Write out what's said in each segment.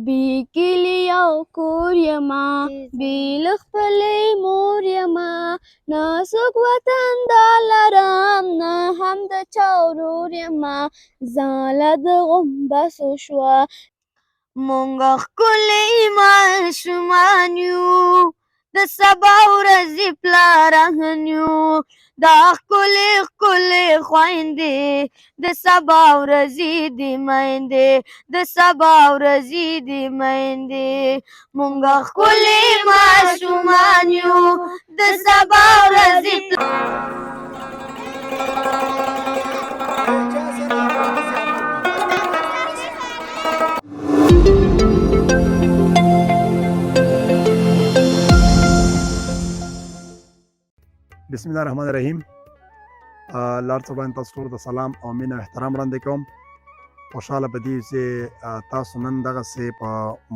بې کلي یو کور یمه بې له خپلې مور یمه نه څوک وطندار لرم نه هم د چا ورور یمه ځاله د غومبسو شوه مونږ ښکلي ماشومان یو د سبا ورځې پلاران یو دا ښکلې ښکلې خویندې د سبا ورځې دې میندې د سبا ورځې دې میندې مونږ ښکلي ماشومان یو د سبا ورځې بسم الله الرحمن الرحیم. لار څه باندې تاسو ټول ته سلام او مینه او احترام وړاندې کوم. خوشحاله په دې چې تاسو نن دغسې په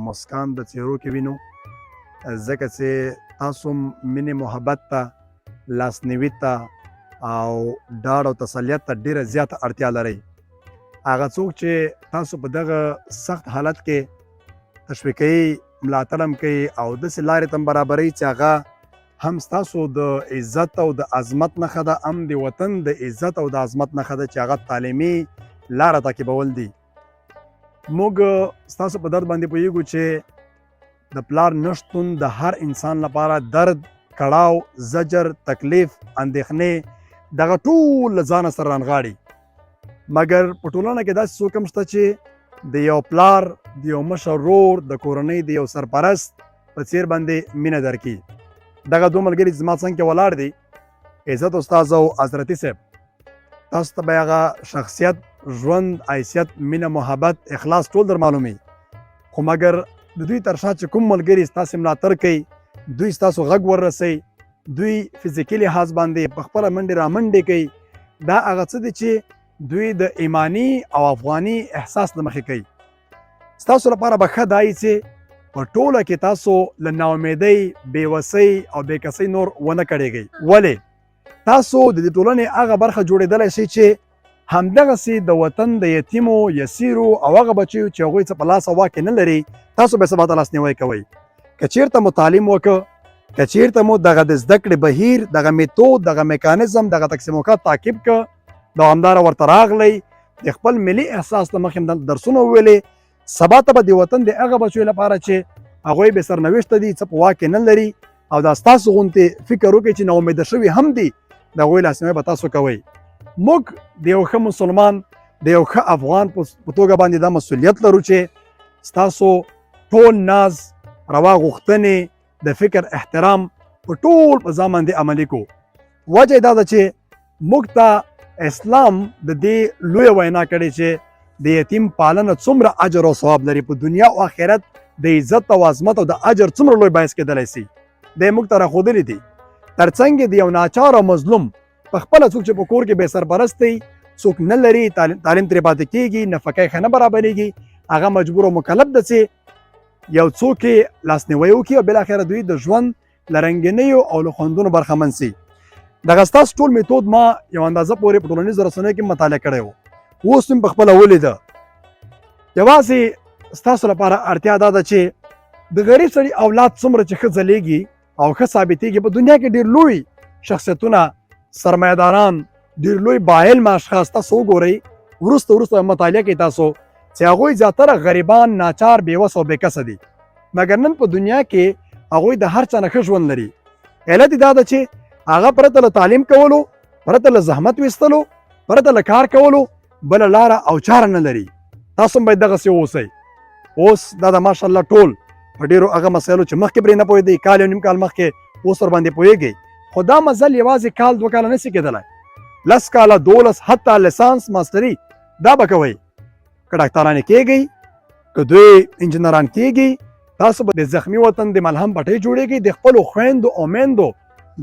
مسکان د څېرو کې وینو، ځکه چې تاسو مینې محبت ته، لاسنیوي ته او ډاډ او تسلیت ته ډېره زیاته اړتیا لرئ. هغه څوک چې تاسو په دغه سخت حالت کې تشویقوي، ملاتړ هم کوي او داسې لارې ته هم برابروي چې هغه هم ستاسو د عزت او د عظمت نښه ده، هم د وطن د عزت او د عظمت نښه ده چې هغه تعلیمي لاره تعقیبول دي. موږ ستاسو په درد باندې پوهیږو چې د پلار نشتون د هر انسان لپاره درد، کړاو، زجر، تکلیف، اندېښنې دغه ټول له ځانه سره رانغاړي. مګر په ټولنه کې داسې څوک هم شته چې د یو پلار، د یو مشر ورور، د کورنۍ د یو سرپرست په څیر باندې مینه درکړي. دغه دوه ملګري زما څنګ کې ولاړ دي، عزت استاد او حضرتي صاحب. تاسو ته به هغه شخصیت، ژوند، حیثیت، مینه، محبت، اخلاص ټول در معلومي. خو مګر د دوی تر شا چې کوم ملګري ستاسې ملاتړ کوي، دوی ستاسو غږ وررسوي، دوی فزیکي لحاظ باندې په خپله منډې رامنډې کوي، دا هغه څه دي چې دوی د ایماني او افغاني احساس له مخې کوي. ستاسو لپاره به ښه دا وي چې په ټوله کې تاسو له ناامیدۍ، بېوسۍ او بېکسۍ نور ونه کړېږئ. ولې؟ تاسو د دې ټولنې هغه برخه جوړېدلی شئ چې همدغسې د وطن د یتیمو، یسیرو او هغه بچیو چې هغوی څه په لاس او واک کې نه لري، تاسو به یې سبا ته لاسنیوی کوئ. که چېرته مو تعلیم وکړه، که چېرته مو دغه د زده کړې بهیر، دغه میتود، دغه میکانیزم، دغه تقسیم اوقات تعقیب کړه، دوامداره ورته راغلی، د خپل ملي احساس له مخې درسونه وویلې، سبا ته به د وطن د هغه بچیو لپاره چې هغوی بې سرنوشته دي، څه په واک کې نه لري او دا ستاسو غوندې فکر وکړئ چې ناامیده شوي هم دي، د هغوی لاسنیوی به تاسو کوئ. موږ د یو ښه مسلمان، د یو ښه افغان په توګه باندې دا مسؤلیت لرو چې ستاسو ټول ناز، روا غوښتنې، د فکر احترام په ټول په ځان باندې عملي کړو. وجه یې دا ده چې موږ ته اسلام د دې لویه وینا کړې چې د یتیم پالنه څومره اجر او ثواب لري، په دنیا او آخرت د عزت او عظمت او د اجر څومره لوی باعث کېدلی سي، دی موږ ته راښودلي دي. تر څنګ د یو ناچار او مظلوم په خپله څوک چې په کور کې بې سرپرست دی، څوک نه لري، تعلیم ترې پاتې کېږي، نفقه یې ښه نه برابرېږي، هغه مجبور او مکلف ده چې یو څوک یې لاسنیوی وکړي او بالاخره دوی د ژوند له رنګینیو او له خوندونو برخمن سي. دغه ستاسو ټول میتود ما یو اندازه پورې په ټولنیزو رسنیو کې مطالعه کړی و، اوس هم په خپله ولیده. یوازې ستاسو لپاره اړتیا دا ده چې د غریب سړي اولاد څومره چې ښه ځلیږي او ښه ثابتېږي، په دنیا کې ډېر لوی شخصیتونه، سرمایه‌داران، ډېر لوی باعلمه اشخاص تاسو وګورئ، وروسته مطالعه کوئ تاسو چې هغوی زیاتره غریبان، ناچار، بېوس او بېکسه دي. مګر نن په دنیا کې هغوی د هر چا نه ښه ژوند لري. علت یې دا ده چې هغه پرته له تعلیم کولو، پرته له زحمت ویستلو، پرته له کار کولو بله لاره او چاره نه لري. تاسو هم باید دغسې واوسئ. اوس دا د ماشاءالله ټول په ډېرو هغه مسایلو چې مخکې پرې نه پوهېدئ، کال یو نیم کال مخکې، اوس ورباندې پوهېږئ. خو دا مزل یوازې کال 2 کاله نشي کېدلی، 10 کاله، 12، حتی لیسانس، ماسټري دا به کوئ. که ډاکټران کېږئ، که دوی انجینران کېږئ، تاسو به د زخمي وطن د ملهم پټۍ جوړېږئ، د خپلو خویندو او میندو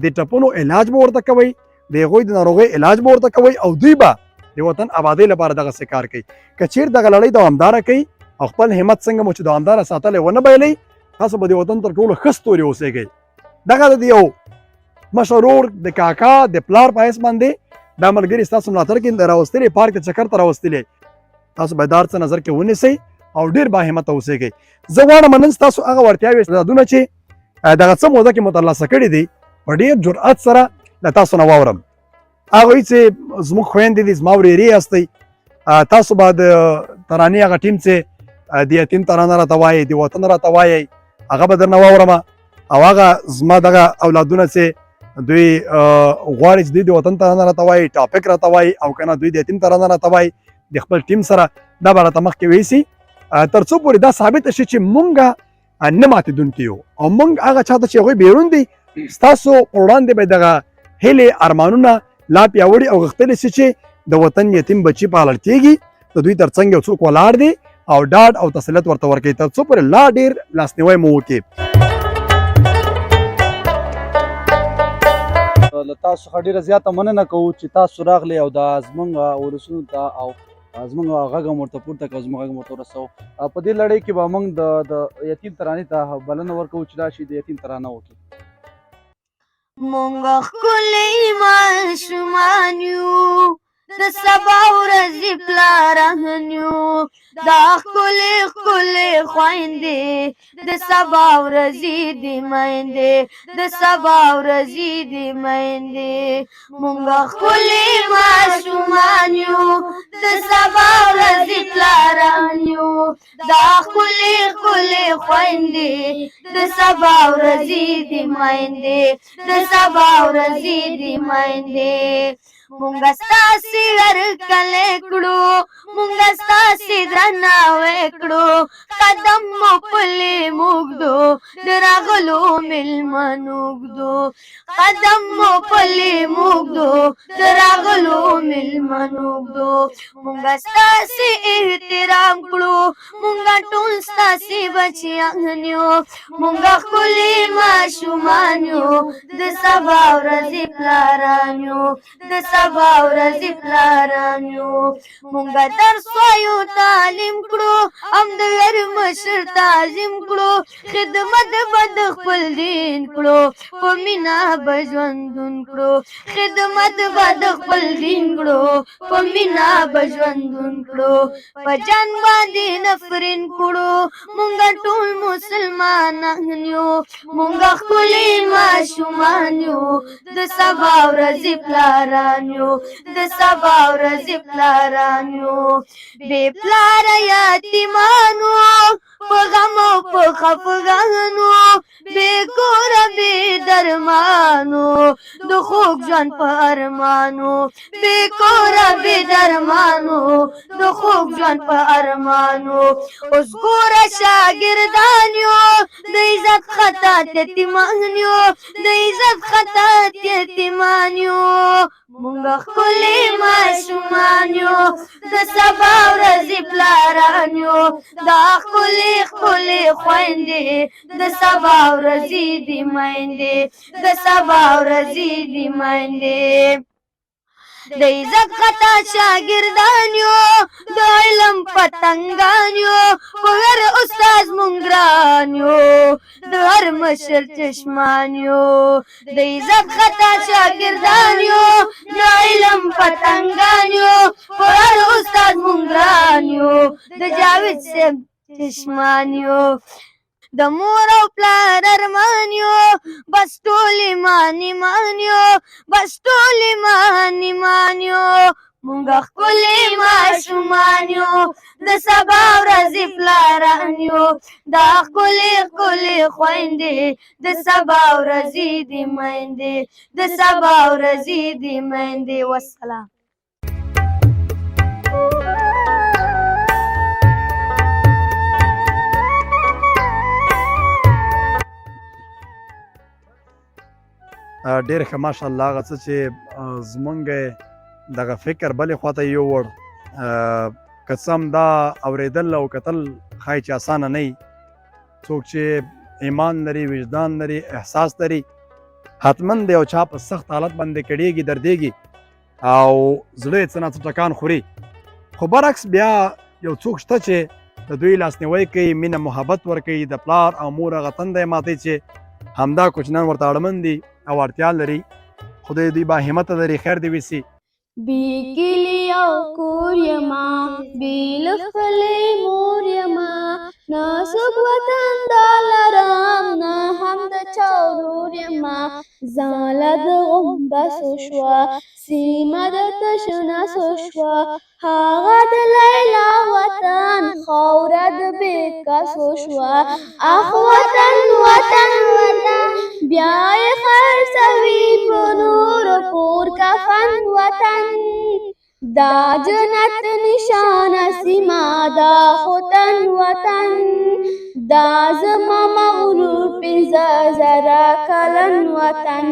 د ټپونو علاج به ورته کوئ، د هغوی د ناروغۍ علاج به ورته کوئ او دوی به د وطن آبادۍ لپاره دغسې کار کوي. که چېرې دغه لړۍ دوامداره کوي او خپل همت څنګه مو چې دوامداره ساتلی ونه بایلئ، تاسو به د وطن تر ټولو ښه ستوري اوسېږئ. دغه د یو مشر ورور، د کاکا، د پلار په حیث باندې دا ملګري ستاسو ملاتړ کې راوستلي، پارک ته چکر ته راوستلي. تاسو باید دا هر څه نظر کې ونیسئ او ډیر با همت اوسئ. زه غواړم نن تاسو هغه وړتیاوې استعدادونه چې دغه څه موده کې مترلاسه کړي دي په ډیر جرأت سره له تاسو نه واورم. هغوی چې زموږ خویندې دي زما ورېرې هستئ، تاسو به د ترانې هغه ټیم چې د یتیم ترانه راته وایي، د وطن راته وایي، هغه به درنه واورم. او هغه زما دغه اولادونه چې دوی غواړي چې دوی د وطن ترانه راته وایي، ټاپک راته وایي، او که نه دوی د یتیم ترانه راته وایي د خپل ټیم سره، دا به راته مخکې ویسي تر څو پورې دا ثابته شي چې مونږ نه ماتېدونکي یو او مونږ هغه چا ته چې هغوی بیرون دي ستاسو په وړاندې به دغه هیلې ارمانونه لا پیاوړي او غښتلي شي چې د وطن یتیم بچي پالل کېږي، د دوی تر څنګ یو څوک ولاړ دی او ډاډ او تسلیت ورته ورکوي تر څو پورې لا ډېر لاسنیوی مو وکړي. له تاسو څخه ډېره زیاته مننه کوو چې تاسو راغلئ او دا زموږ ولسونو ته او زموږ غږ هم ورته پورته کړو، زموږ غږ هم ورته ورسوو. په دې لړۍ کې به موږ د یتیم ترانې ته بلنه ورکوو چې راشي د یتیم ترانه وکړي. مونږ ښکلي ماشومان یو، د سبا ورځې پلاران یو، دا ښکلي ښکلي خویندې د سبا ورځې دي میندې، د سبا ورځې دي میندې. مونږ ښکلي ماشومان یو، د سبا ورځې پلاران یو، دا ښکلي ښکلي خویندې د سبا ورځې دي میندې، د سبا ورځې دي میندې. مونږ ستاسې هرکلی کړو، مونږ ستاسې درناوی کړو، قدم مو پلې موږدو د راغلو مېلمنو اوږدو، قدم مو پلې موږدو د راغلو مېلمنو اوږدو. مونږ ستاسې احترام کړو، مونږ ټول ستاسې بچیان یو، مونږ ښکلي ماشومان یو، د سبا ورځې پلاران یو، د سبا ورځې پلاران یو. مونږ درس وایو تعلیم کړو، هم د هر مشر تعظیم کړو، خدمت به د خپل دین کړو، په مینه به ژوندون کړو، خدمت به د خپل دین کړو، په مینه به ژوندون کړو. په جنګ باندې نفرین کړو، مونږ ټول مسلمانان یو، مونږ ښکلي ماشومان یو، د سبا ورځې پلاران یو، د سبا ورځې پلاران یو. بې پلاره یتیمانو په غم او په خفګانو، بې کوره بې درمانو د خوږ ژوند په ارمانو، بې کوره بې درمانو د خوږ ژوند په ارمانو. اوس ګوره شاګردان یو، د عزت خطا یتیمان یو، د عزت خطا یتیمان یو. مونږ ښکلي ماشومان یو، د سبا ورځې پلاران یو، دا ښکلي ښکلي خویندې د سبا ورځې دي میندې، د سبا ورځې دي میندې. د عزت خطا شاګردان یو، د علم پتنګان یو، په هر استاد مونږ ګران یو، د هر مشر چشمان یو. د عزت خطا شاګردان یو، د علم پتنګان یو، په هر استاد مونږ ګران یو، د جاوید صاحب چشمان یو. د مور او پلار ارمان یو، بس ټول ایمان ایمان یو، بس ټول ایمان ایمان یو. مونږ ښکلي ماشومان یو، د سبا ورځې پلاران یو، دا ښکلي ښکلي خویندې د سبا ورځې دي میندې، د سبا ورځې دي میندې. والسلام. ډېر ښه ماشاءالله. هغه څه چې زمونږ دغه فکر بلې خواته یووړ، که څه هم دا اورېدل او کتل ښایي چې اسانه نه وي. څوک چې ایمان لري، وجدان لري، احساس لري، حتما د یو چا په سخت حالت باندې کړېږي، دردېږي او زړه یې څه نه څه ټکان خوري. خو برعکس بیا یو څوک شته چې د دوی لاسنیوی کوي، مینه محبت ورکوي، د پلار او مور هغه تنده یې ماتوي چې همدا کوچنیان ورته اړمن دي او اړتیا لري. خدای دوی با همته لري، خیر دې وسي. بی کلی او کور یما بی لخلی مور یما ناسوک وطن دالرام نه هم د چاورور یما زاله د غمبسو شوا سیمه د تشنسو شوا هغه د لیلا وطن خاوره د بېکسو شوا اخ وطن وطن وطن بیا یې خرڅوي په نورو پور کفن وطن دا جنت نشانه سیمه دا خوتن وطن دا زما مغرور پنځه زره کلن وطن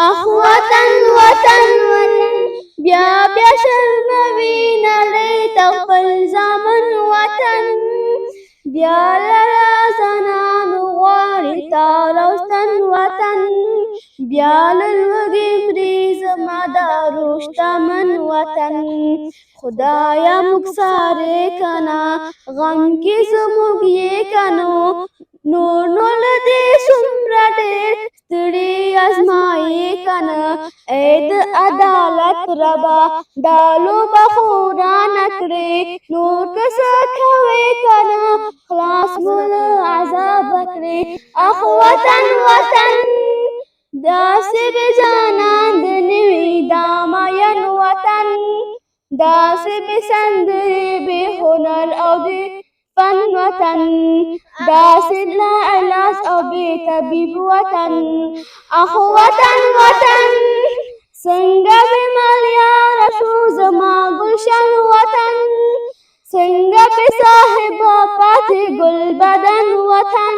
اخ وطن وطن وطن بیا بیا شرموي نړۍ ته خپل زامن وطن بیا لره زنانو غواړي تاروستن وطن بیا له لوږې مري زما دا روح شتمن وطن خدایا موږ سارې کنه غم کې زموږ یې کنو نور نو له دې څومره ډېر ستړي ازمایې کنه ای د عدالت ربا دا لوبه خو رانه کړې نور که څه کوې کنه خلاص مو له عذابه کړې اخ وطن وطن داسې بې جانان د نوي دا مین وطن داسې بې سندرې بې هنر او بې فن وطن داسې لا علاج او بې طبیب وطن اخ وطن وطن څنګه بې ملیاره شو زما ګلشن وطن څنګه بې صاحبه پاتې ګل بدن وطن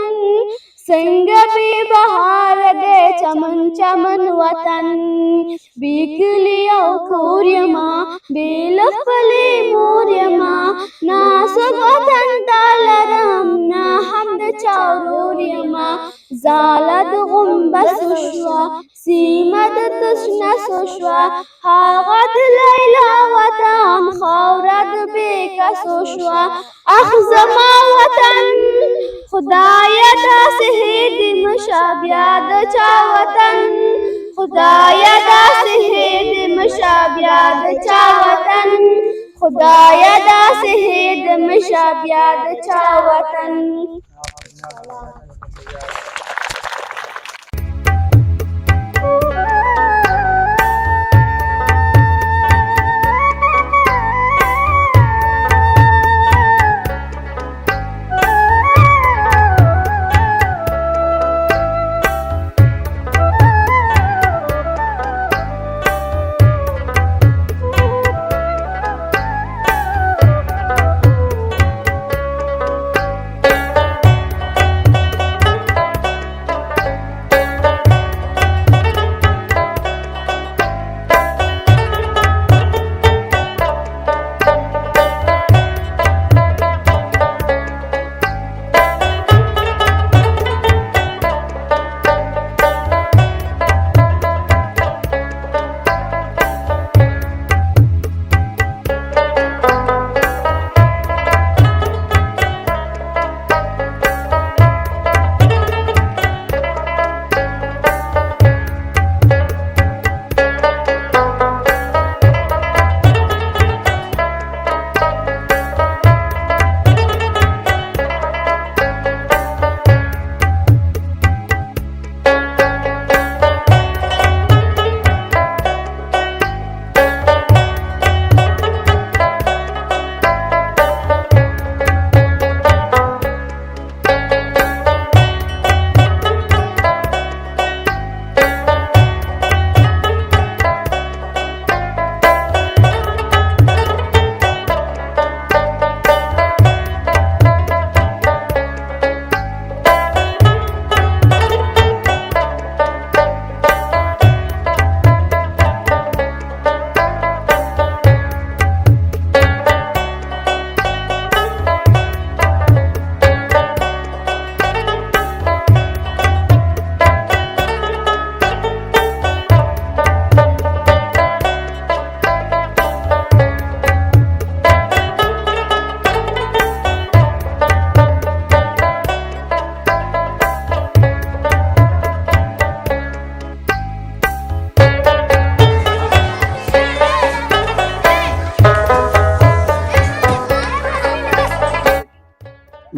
څنګه بې بهاره دی چمن چمن وطن بې کلي او کور یما بې له خپلې مور یما ناسوک وطن ته لرم نه هم د چا ورور یما زاله د غومبسو شوه سیمه د تشنسو شوه هغه د لیلا وطن خاوره د بېکسو شوه اخ زما وطن خدایه داسې هېر دې مشه بیا د چا وطن خدایه داسې هېر دې مشه بیا د چا وطن خدایه داسې هېر دې مشه بیا د چا وطن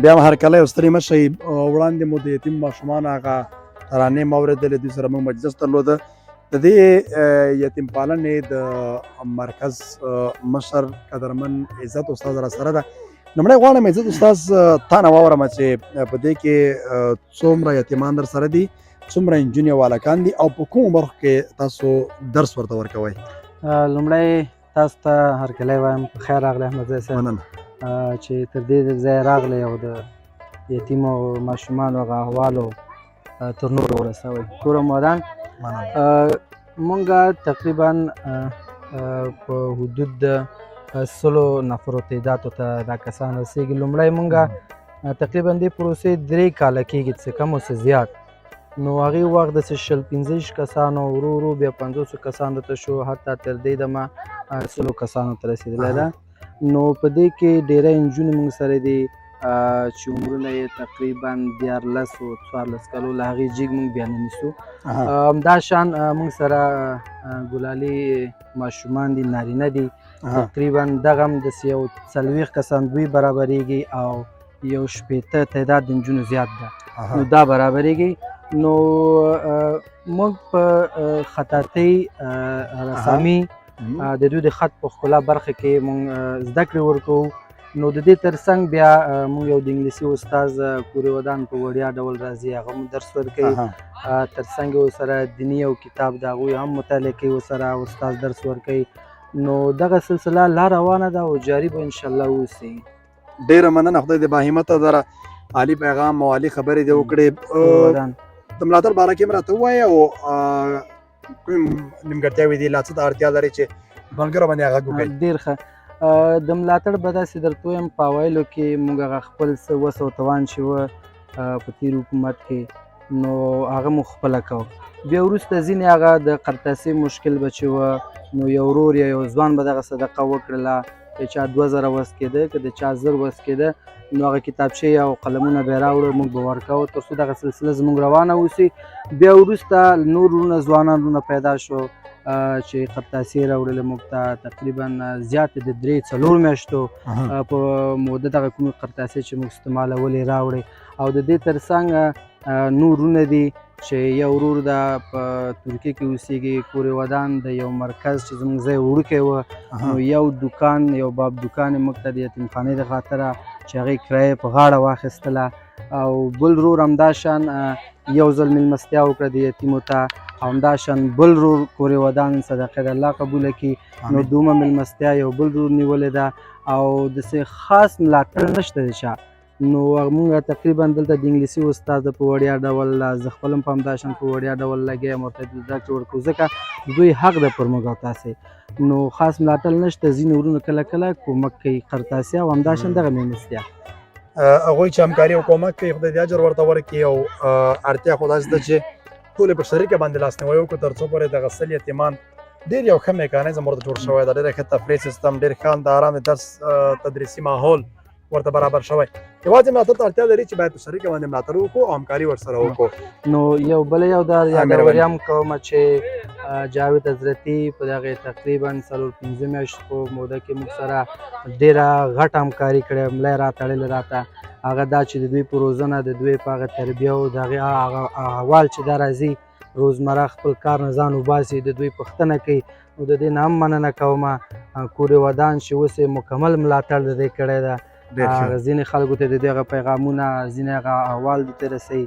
بیا هم هرکلی ستړي مه شئ. وړاندې مو د یتیم ماشومانو هغه ترانې مو اورېدلې، دوی سره موږ مجلس درلوده. د دې یتیم پالنې د مرکز مشر قدرمن عزت استاد را سره ده. لومړی غواړم عزت استاد تا نه واورم چې په دې کې څومره یتیمان در سره دي، څومره نجونې او هلکان دي، او په کومو برخو کې تاسو درس ورته ورکوئ؟ لومړی تاسو ته هرکلی وایم، په خیر راغلی احمدزی صاحب چې تر دې ځایه راغلی او د یتیمو ماشومانو هغه احوالو تر نورو ورسوئ. ګوره مودان مونږ تقریبا په حدود د 100 نفرو تعدادو ته دا کسان رسېږي. لومړی مونږ تقریبا دې پروسې 3 کاله کېږي څه کم او څه زیات. نو هغې وخت داسې 15 کسانو ورو ورو بیا 50 کسانو ته شو، حتی تر دې دمه 100 کسانو ته رسېدلی ده. نو په دې کې ډېری نجونې مونږ سره دي چې عمرونه یې تقریبا 14 او 14 کالو، له هغې جګ مونږ بیا نه نیسو. همدا شان مونږ سره ګلالي ماشومان دي، نارینه دي، تقریبا دغه هم داسې یو 40 کسان دوی برابرېږي او یو 80 تعداد د نجونو زیات ده، نو دا برابرېږي. نو موږ په خطاطۍ رسامي د دوی د خط په ښکلا برخه کې موږ زده کړې ورکوو. نو د دې ترڅنګ بیا موږ یو د انګلیسي استاز پورې ودان په وړیا ډول راځي، هغه هم درس ورکوي. ترڅنګ یې ورسره دیني یو کتاب د هغوی هم مطالعه کوي، ورسره استاز درس ورکوي. نو دغه سلسله لا روانه ده او جاري به انشاءالله واوسي. ډېره مننه، خدای دې باهمته دره. عالي پیغام او عالي خبرې دې وکړې. د ملاتړ باره کې هم راته ووایه او کوم نیمګړتیاوې دي، لا څه ته اړتیا لري چې ملګرو باندې غږ وکړئ؟ ډېر ښه. د ملاتړ به داسې درته ووایم، په اوایلو کې موږ هغه خپل څه وس او توان چې وه په تېر حکومت کې، نو هغه مو خپله کوو. بیا وروسته ځینې هغه د قرطاسۍ مشکل به چې وه، نو یو ورور یا یو ځوان به دغه صدقه وکړله، که چا 2000 وس کېده، که د چا 1000 وس کېده، نو هغه کتابچې او قلمونه به یې راوړه، موږ به ورکوو تر څو دغه سلسله زموږ روانه اوسي. بیا وروسته نور وروڼه ځوانان پیدا شو چې قرطاسي یې راوړلې موږ ته، تقریبا زیاتې د 3-4 میاشتو په موده دغه کومې قرطاسۍ چې موږ استعمالولې راوړې. او د دې ترڅنګ نور وروڼه دي چې یو ورور د په ترکیه کې اوسېږي، کورې ودان د یو مرکز چې زموږ ځای وړوکی و، نو یو دوکان، یو باب دوکان یې موږ ته د یتیمخانې د خاطره چې هغې کرایه په غاړه واخیستله. او بل ورور همدا شان یو ځل مېلمستیا وکړه د یتیمو ته، او همدا شان بل ورور کورې ودان صدقه د الله قبوله کړي، نو دومره مېلمستیا یو بل ورور نیولې ده او داسې خاص ملاتړ نشته د چا. نو موږ تقریبا دلته د انګلیسي استاد په وړیا ډول، زه خپل هم په همدا شان په وړیا ډول لګیا یم، ورته زده کړې ورکوو، ځکه دوی حق ده پر موږ او تاسې. نو خاص ملاتړ نشته، ځینې ورونه کله کله کومک کوي، قرطاسي او همدا شان دغه مېلمستیا. هغوی چې همکاري او کومک کوي، خدای دې اجر ورته ورکړي. او اړتیا خو داسې ده چې ټولې په شریکه باندې لاسنیوی وکړو تر څو پورې دغه 100 یتیمان، ډېر یو ښه میکانیزم ورته جوړ شوی ده، ډېر ښه تفریح سیستم، ډېر ښه د ارام درس تدریسي ماحول ورته برابر شوی. یوازې ملاتړ ته اړتیا لري چې باید په شریکه باندې ملاتړ وکړو او همکاري ورسره وکړو. نو یو بله یو دا یادوري هم کومه چې جاوید حضرتي په دغې تقریبا 4-5 میاشتو په موده کې موږ سره ډېره غټه همکاري کړې، ملا یې راتړلې راته. هغه دا چې د دوی په روزنه، د دوی په هغه تربیه او د هغې هغه احوال چې دا راځي، روزمره خپل کار نه ځان وباسي، د دوی پوښتنه کوي. نو د دې نه هم مننه کومه. کورې ودان چې اوس یې مکمل ملاتړ د دې کړی ده. ځینې خلکو ته د دې هغه پیغامونه، ځینې هغه احوال دې ته رسوي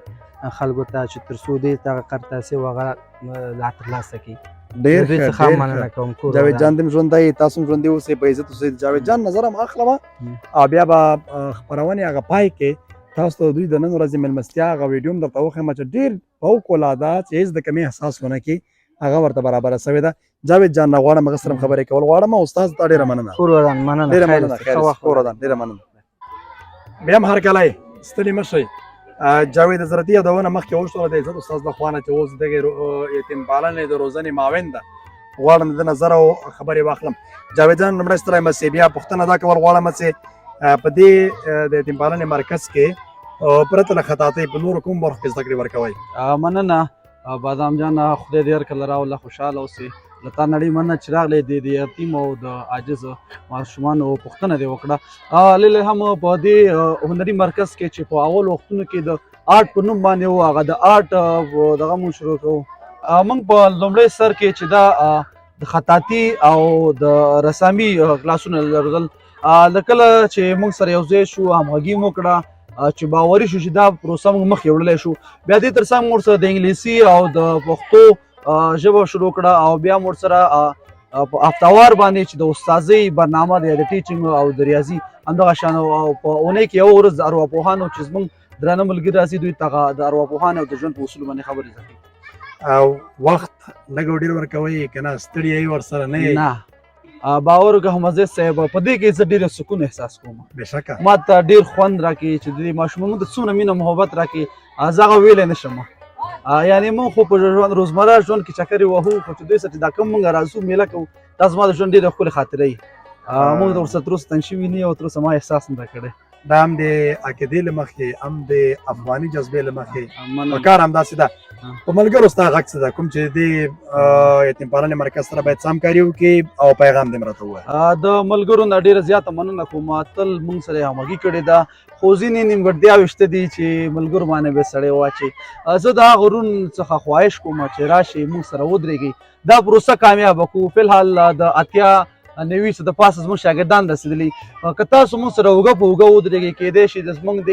خلکو ته چې تر څو دې ته هغه قرطاسي او هغه لا ترلاسه کړي. ډېر دوی ښه، څخه مننه کوم. جاوید جان دې ژوندی، تاسو هم ژوندي اوسئ، په عزت اوسئ. جاوید جان نظر هم اخلم او بیا به خپرونې هغه پای کې تاسو ته دوی د نن ورځې مېلمستیا هغه ویډیو هم درته وښیم چې ډېر فوق‌العاده چې هېڅ د کمې احساس ونه کړي، هغه ورته برابره شوې ده. جاوید جان نه غواړم هغه سره هم خبرې کول غواړم او استاد ته ډېره مننه. ډېره مننه، ډېره مننه. بیا هم هرکلی ستړي مه شئ. جاوید حضرتي یادونه مخکې وشوه د عزت استاد له خوا نه چې اوس دغې یتیم پالنې د روزنې معاون ده، غواړم د ده نظر او خبرې واخلم. جاوید جان لومړی ستړی مه شئ. بیا پوښتنه دا کول غواړم چې په دې د یتیم پالنې مرکز کې پرته له خطاطۍ په نورو کوم برخو کې زده کړې ورکوئ؟ مننه بادام جان، خدای دې هر کله راوله خوشحاله اوسې. له تا نړۍ مننه چې راغلی د یتیم او د عاجز ماشومانو پوښتنه دې وکړه. لیله هم په دې هنري مرکز کې چې په اول وختونو کې د آرټ په نوم باندې و هغه د آرټ دغه مونږ شروع کوو. موږ په لومړی سر کې چې دا د خطاطي او د رسامي کلاسونه لرل، کله چې موږ سره یو ځای شو همغږي مو وکړه چې باوري شو چې دا پروسه موږ مخکې وړلی شو. بیا دې تر څنګ موږ سره د انګلیسي او د پښتو ژبه شروع کړه او بیا موږ سره په هفتهوار باندې چې د استاذۍ برنامه دی د ټیچینګ او د ریاضي همدغه شان او په اونۍ کې یوه ورځ د ارواپوهانو چې زموږ درانه ملګري راځي دوی ته د ارواپوهانو او د ژوند په اصولو باندې خبرې زده کوي. او وخت لږ ډېر ورکوئ که نه ستړي یې ورسره نه یې؟ نه باور وکړه حمزه صاحب په دې کې زه ډېر سکون احساس کوم. بېشکه ما ته ډېر خوند راکوي چې د دې ماشومانو ته څومره مینه محبت راکوي زه هغه ویلی نه شم. یعنې موږ خو په روزمره ژوند کې چکرې وهو خو چې دوی سره چې دا کوم موږ راځو میله کوو دا زما د ژوند ډېرې ښکلې خاطرې وي. موږ د ورسره تر اوسه تنګ شوي نه یو تر اوسه ما احساس نه ده کړی. دا هم د عقیدې له مخې هم د افغاني جذبې له مخې په کار همداسې ده. په ملګرو ستا غږ څه ده کوم چې د یتیم پالنې مرکز سره باید څه همکاري وکړي او پیغام دې راته ووایه؟ د ملګرو نه ډېره زیاته مننه کوم، تل موږ سره همغږي کړې ده، خو ځینې نیمګړتیاوې شته دي چې ملګرو باندې به سړی واچي. زه د هغه غرون څخه خواهش کوم چې راشئ موږ سره ودرېږئ دا پروسه کامیابه کړو. فلحال د اتیا 90 د پاسه زموږ شاګردان رسېدلي، که تاسو موږ سره اوږه په اوږه ودرېږئ کیدای شي د زموږ د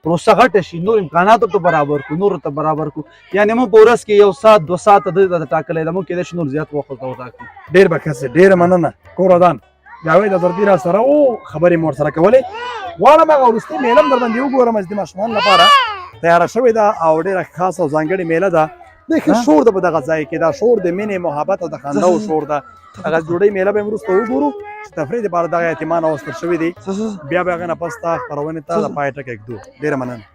پروسه غټه شي، نور امکاناتو ته برابر کړو، نورو ته برابر کړو. یعنې موږ په ورځ کې 1 ساعت 2 ساعته د ټاکلی ده، موږ کیدای شي نور زیات وخت ورته وټاکو. ډېر به ښه شي، ډېره مننه کور ودان. جاوید اظهردي را سره و خبرې مو ورسره کولې. غواړم هغه وروستۍ میله هم در باندې وګورم چې د ماشومانو لپاره تیاره شوې ده او ډېره خاصه او ځانګړې میله ده. د ښه شور ده په دغه ځای کې، دا شور د مینې محبت او د خنداو شور ده. هغه ډوډۍ میله به یې وروسته وګورو چې تفریح دپاره دغه یتیمان اوستل شوي دي. بیا به هغې نه پس ته خپرونې ته د پای ټکی ږدو. ډېره مننه.